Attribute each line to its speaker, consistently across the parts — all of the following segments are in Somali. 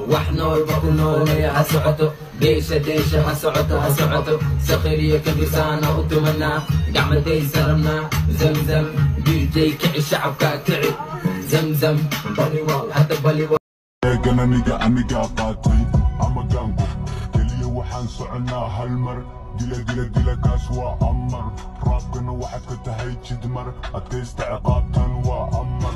Speaker 1: واحنا والبطنو ليها سعته ديشة هسعته سخرية كبسانة وتمنى قعمة دي سرمنا زمزم دي جي كعي شعب كعي زمزم باليوال هذا باليوال
Speaker 2: انا نيجا قاتي اما جانجو كلي وحن صعنا هالمر ديلا كاسوا امر رابكنا واحد كنت هاي تدمر اتيست عقابتا وامر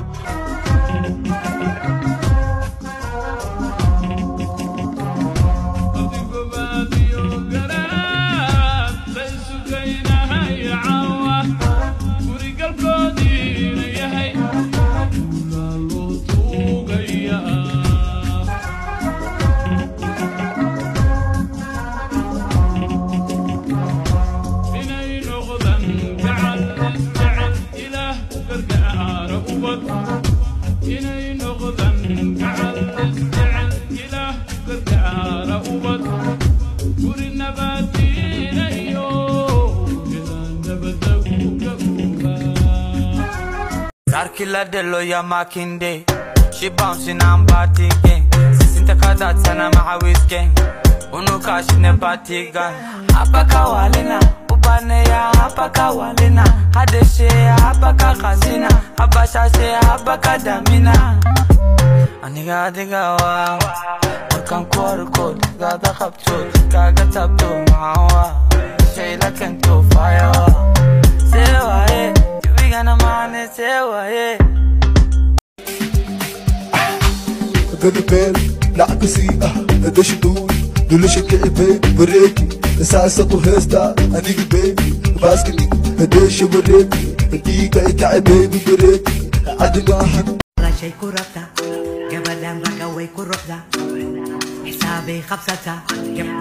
Speaker 3: Killer dello ya makinde, she bouncing and party gang. Sisinta kada sana mahawis gang. Unu kashi ne party gang. Hapa kawalina, ubane ya hapa kawalina. Hadeshe ya hapa kakasina, hapa shashe ya hapa kadamina. Aniga adiga wa, kan korkod, gada kapchod, kaga tabdo mawa. Shayla kento fire wa, sewa eh. أنا معنا سوا
Speaker 4: قلبين لعكسي دش دولش كعبي بريكي ساسة وهستا أنيق بيبي باسكني دش بريكي ديقا كعبي بريكي عدماحك
Speaker 5: راشي كوربتا قبلان رقوي كوربتا حسابي خبصتا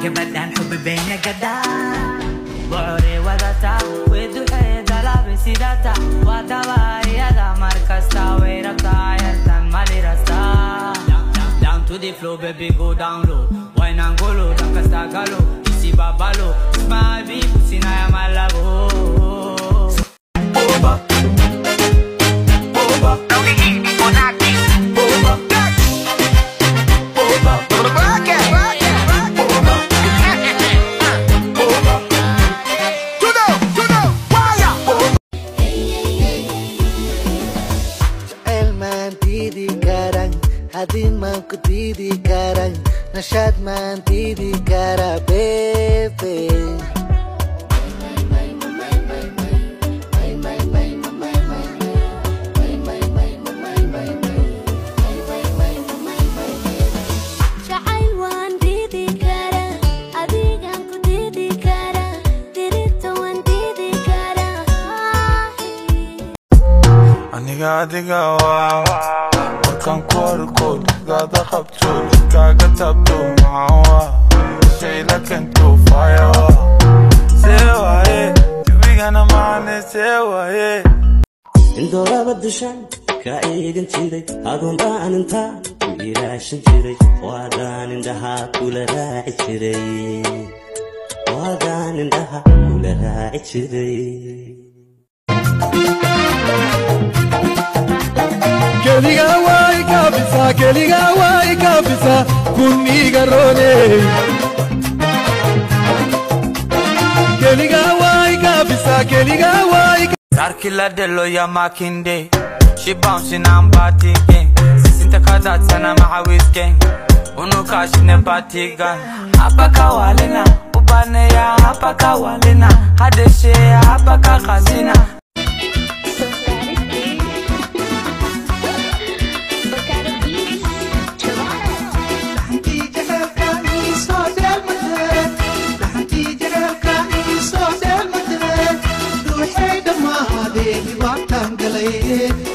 Speaker 5: قبلان حب بيني قدا بعوري وذاتا ودوحي دلابي سيداتا واتباري هذا مركزتا ويربتا يرتن مالي رستا Down to the floor baby go down low Wine and go low, dankasta galo Isi babalo, smile be pussy na ya malago Oba Oba Hadin man ku didi karang nashad man didi kara bebe Sha'ay wan didi kara adigan ku didi kara dirito wan didi kara
Speaker 3: Aniga adiga wa kan korkod gada kapchod kaga tabdo mawa Shayla kento fire sewa tubigana maane sewa
Speaker 6: indora badishan ka eegan jiray adoon baan inta ilaashan jiray waadaan indaha kula raaci jiray waadaan indaha kula raaci jiray
Speaker 4: Keliga wai kabisa kuniga rone Keliga wai
Speaker 3: Killer dello ya makinde, she bouncing and party gang. Sisinta kada sana mahawis gang. Unu kashi ne party gang. Hapa kawalina, ubane ya hapa kawalina. Hadeshe ya hapa kakasina.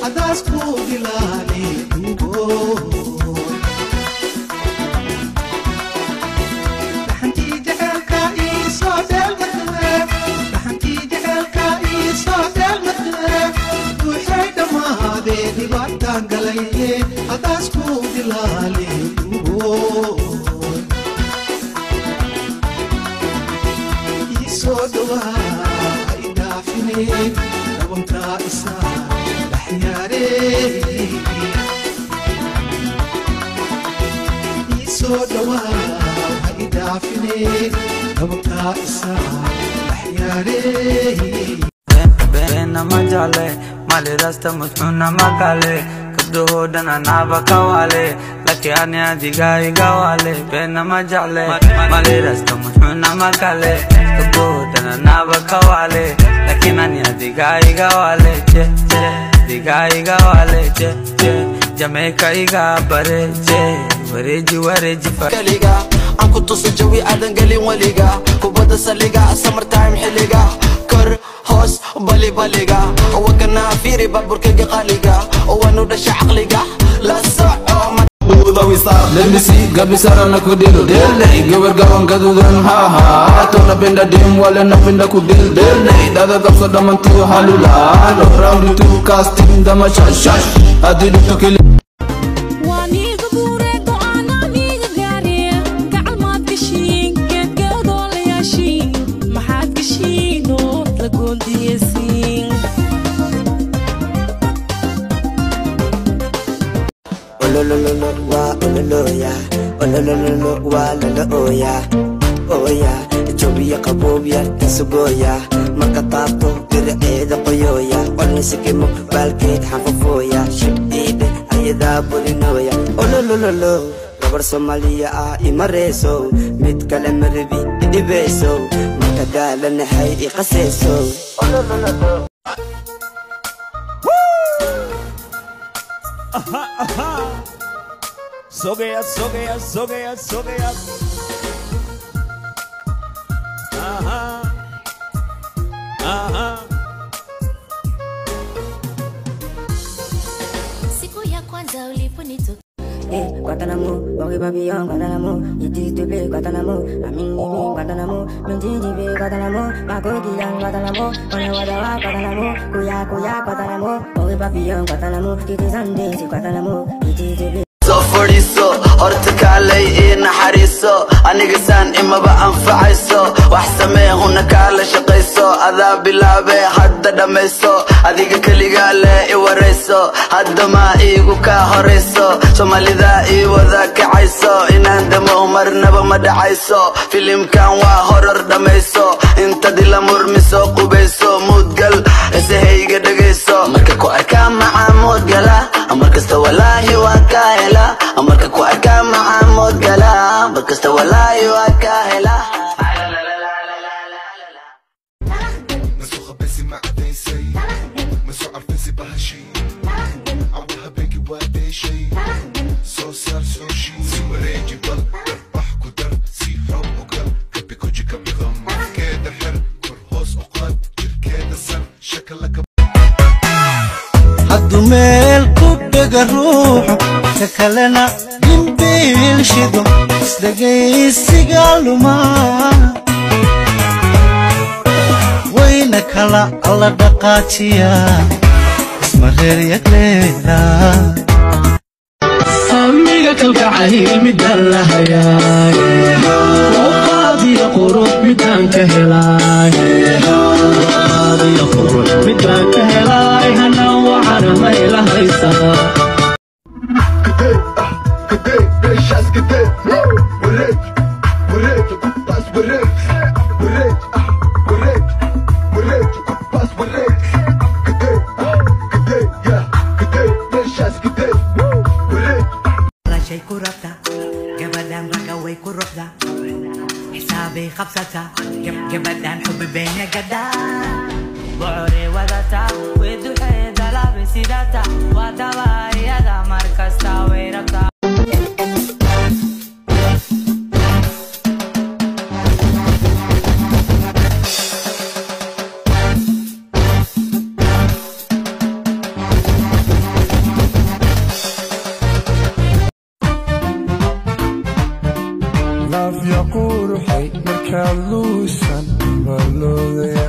Speaker 4: Adas ku dilani dugo Dahanti jahalka iso del madre Dahanti jahalka iso del madre Duhay damade dibatan galaye Adas ku dilani dugo Iso doa idafine Nawangka isa صدوا وإذا فيني نبقى الساعة أحياني
Speaker 3: بين مجالي مالي راستا مجنونا مقالي كدو دانا نابا كوالي لكي أني أدقائي قوالي بين مجالي مالي راستا مجنونا مقالي كدو دانا نابا كوالي لكي أني أدقائي قوالي دقائي قوالي جميكا إيقا بريجي وريجي
Speaker 7: كاليقا عم كنت صجوي عدن قلي وليقا كوبادا سليقا سمر تايم حليقا كر هوس بالي باليقا وكنا فيري بالبركيقا قاليقا ونودش عقليقا لا السعو
Speaker 1: Let me see, gabi sarana kudil dele, gabar gawan gadudan ha ha. Tona benda dim wala na benda kudil dele. Dada gapsa daman tu halula, no round tu casting dama shash shash. Adi tu kili.
Speaker 7: Jobiya qaboobya kasugooya marka taabto dirceeda qoyooya qornisikimo baalkeed xanfafooya shibdiide ayadaa bulinooya ololololo gabar Soomaaliya ah imareyso mid kale marabi idhibeyso marka daalanahay iqaseyso ololololo
Speaker 4: Sogea
Speaker 8: siku ya kwanza uliponitoka
Speaker 9: Guantanamo, Bogi Babylon, Guantanamo, it is to be Guantanamo, I mean, Guantanamo, Minji, Guantanamo, Magogi, and Guantanamo, Onawadawa, Guantanamo, Kuya, Guantanamo, Bogi Babylon, Guantanamo, it is Sunday, Guantanamo, it is to be.
Speaker 7: fadhiiso horta kaalay ii naxariiso aniga saan imaba anfacayso wax samee huna kaala shaqayso adaa bilaabe hadda dhammayso adiga keligaa lee i warayso hadda maa iigu kaa horayso Soomaalida ii wada kacayso inaan damo marnaba ma dhacayso filimkan waa horor dhammayso inta dila murmiso qubayso mudgal isahayga dhagayso marka ku arkaa macaa mudgala markasta walaahi waa kaa hela amarka ku arkaa macaa mudgala markasta walaahi waa kaa hela
Speaker 4: meel ku dhaga ruuxu ka kalena dhimbiil shido isdhagaysiga lumaa wayna kala alla dhaqaajiya isma reer yagleela amiga kalgacayl midaan lahayaay qaadiya qurux midaan ka helaay qaadiya qurux midaan ka helaay hana waxaana mayla haysaa
Speaker 5: Shay kurabta gabadhan raga way ku ruxda xisaabi qabsata gabadhan xubbi beena gada buure wadata weduxeeda laabe sidata wadaba iyada markasta way rabta
Speaker 4: قروحي مركالوسا والله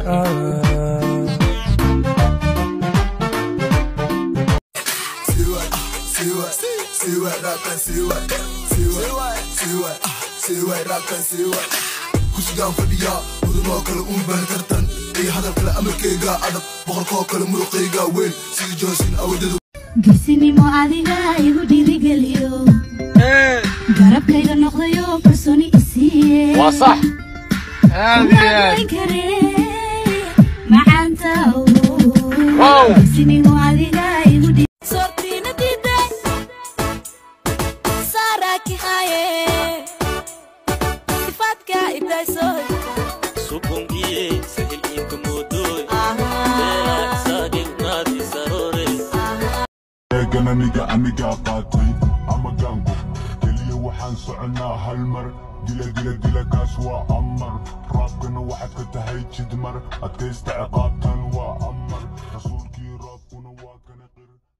Speaker 4: كشجان فديا ودما كل بان كرتن اي هذا كل امريكا ادب بقركو كل مرقيغا وين سي جوسين او دد
Speaker 8: قسمي مو adiga igu dirigeliyo
Speaker 10: garabkayga noqdayo kalsooni isiiye
Speaker 11: waa sax aad
Speaker 10: macaanta
Speaker 11: wow
Speaker 10: sinigu adiga igu dhig
Speaker 8: sortina dide saraki haye sifatka ibdayso
Speaker 6: sukungiye sahil inkamodoy saagin naadi sarore
Speaker 2: eegana aniga qaatay ama gaango keliya waxaan soconaa hal mar dila kaas waa amar raabkana waxaad ka tahay jidmar adkaysta ciqaabtan waa amar